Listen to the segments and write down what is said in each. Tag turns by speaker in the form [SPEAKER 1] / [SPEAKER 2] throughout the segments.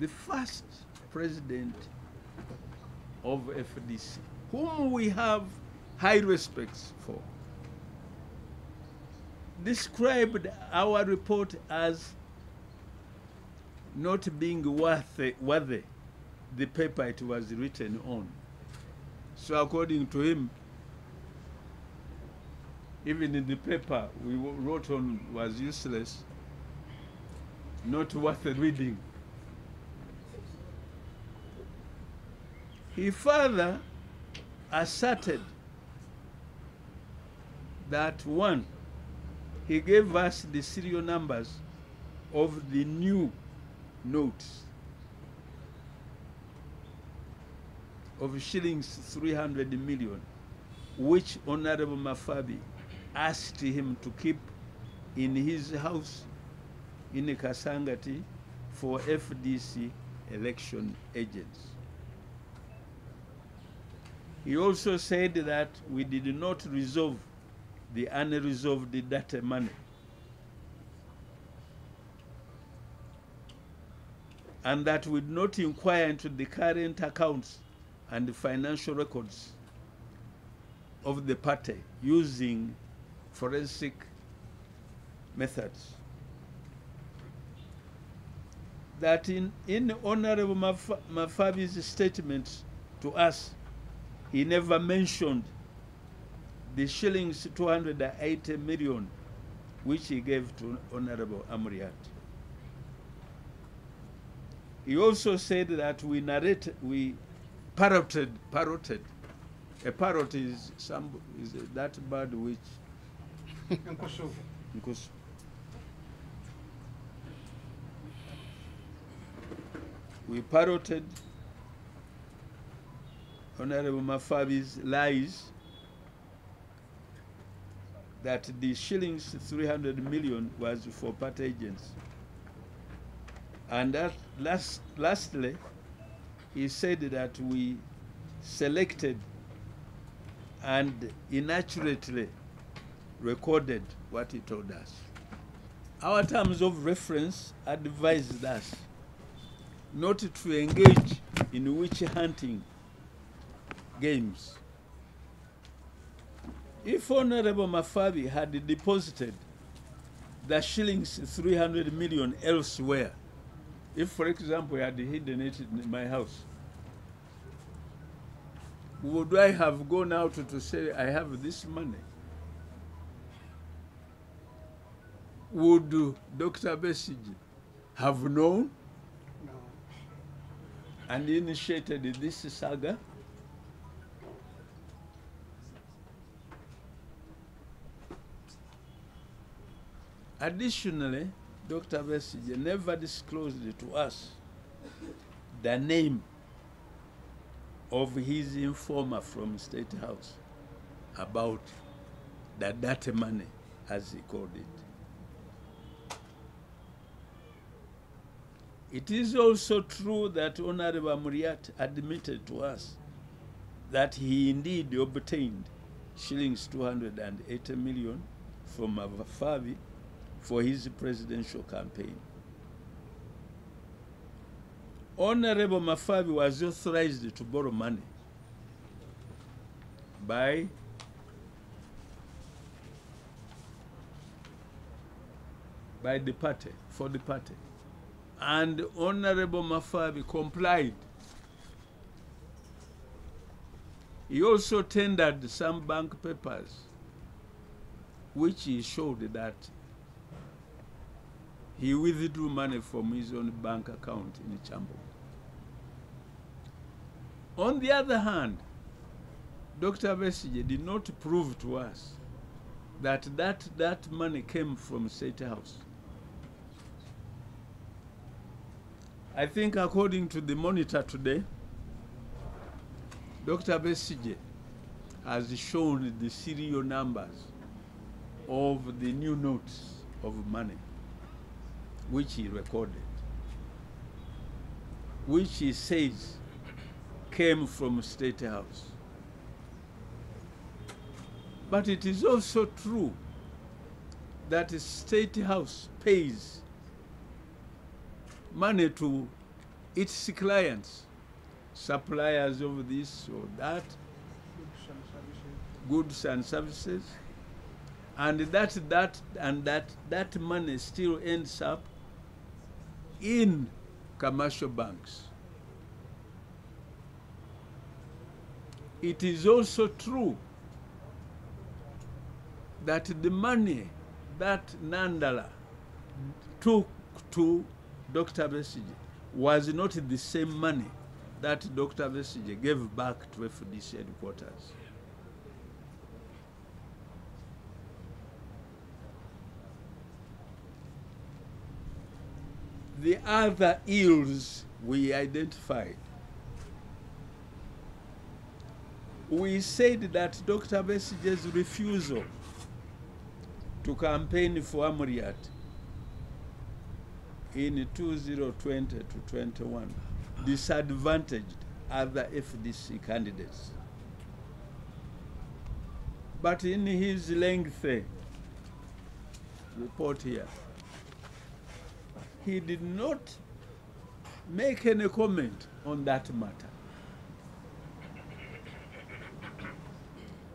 [SPEAKER 1] the first president of FDC, whom we have high respects for, described our report as not being worthy the paper it was written on. So according to him, even in the paper we wrote on was useless, not worth reading. He further asserted that, one, he gave us the serial numbers of the new notes of shillings 300 million, which Honorable Mafabi asked him to keep in his house in Kasangati for FDC election agents. He also said that we did not resolve the unresolved data money, and that we did not inquire into the current accounts and the financial records of the party using forensic methods. That in Honorable Mafabi's statement to us, he never mentioned the shillings 280 million which he gave to Honorable Amuriat. He also said that we parroted. A parrot is that bird which Nkusu. We parroted Honorable Mafabi's lies that the shillings 300 million was for party agents. And that lastly, he said that we selected and inaccurately recorded what he told us. Our terms of reference advised us not to engage in witch hunting games. If Honorable Mafabi had deposited the shillings 300 million elsewhere, if, for example, I had hidden it in my house, would I have gone out to say, I have this money? Would Dr. Besigye have known?
[SPEAKER 2] No.
[SPEAKER 1] And initiated this saga? Additionally, Dr. Besigye never disclosed to us the name of his informer from State House about the dirty money, as he called it. It is also true that Honorable Amuriat admitted to us that he indeed obtained shillings 280 million from Mafabi for his presidential campaign. Honorable Mafabi was authorized to borrow money by the party, for the party. And Honorable Mafabi complied. He also tendered some bank papers which he showed that he withdrew money from his own bank account in Chambo. On the other hand, Dr. Besigye did not prove to us that that money came from State House. I think according to the Monitor today, Dr. Besigye has shown the serial numbers of the new notes of money which he recorded, which he says came from State House. But it is also true that the State House pays money to its clients, suppliers of this or that, goods and services, and that money still ends up in commercial banks. It is also true that the money that Nandala took to Dr. Besigye was not the same money that Dr. Besigye gave back to FDC headquarters. The other ills we identified, we said that Dr. Besigye's refusal to campaign for Amuriat in 2020 to 21 disadvantaged other FDC candidates. But in his lengthy report here, he did not make any comment on that matter.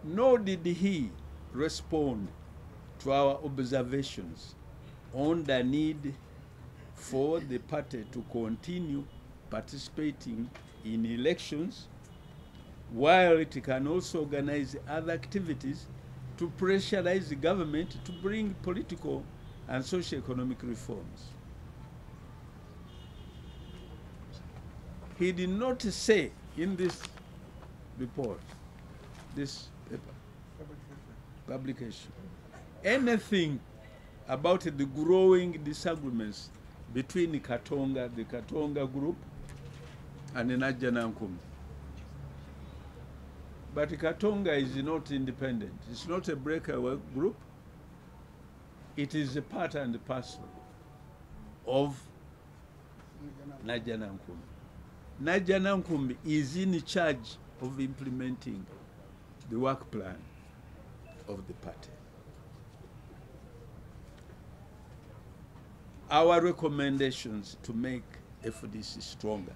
[SPEAKER 1] Nor did he respond to our observations on the need for the party to continue participating in elections, while it can also organize other activities to pressurize the government to bring political and socio-economic reforms. He did not say in this report, this paper, publication, anything about the growing disagreements between Katonga, the Katonga group, and Naja Nankumbi. But Katonga is not independent. It's not a breakaway group. It is a part and parcel of Naja Nankumbi. Naja Nankumbi is in charge of implementing the work plan of the party. Our recommendations to make FDC stronger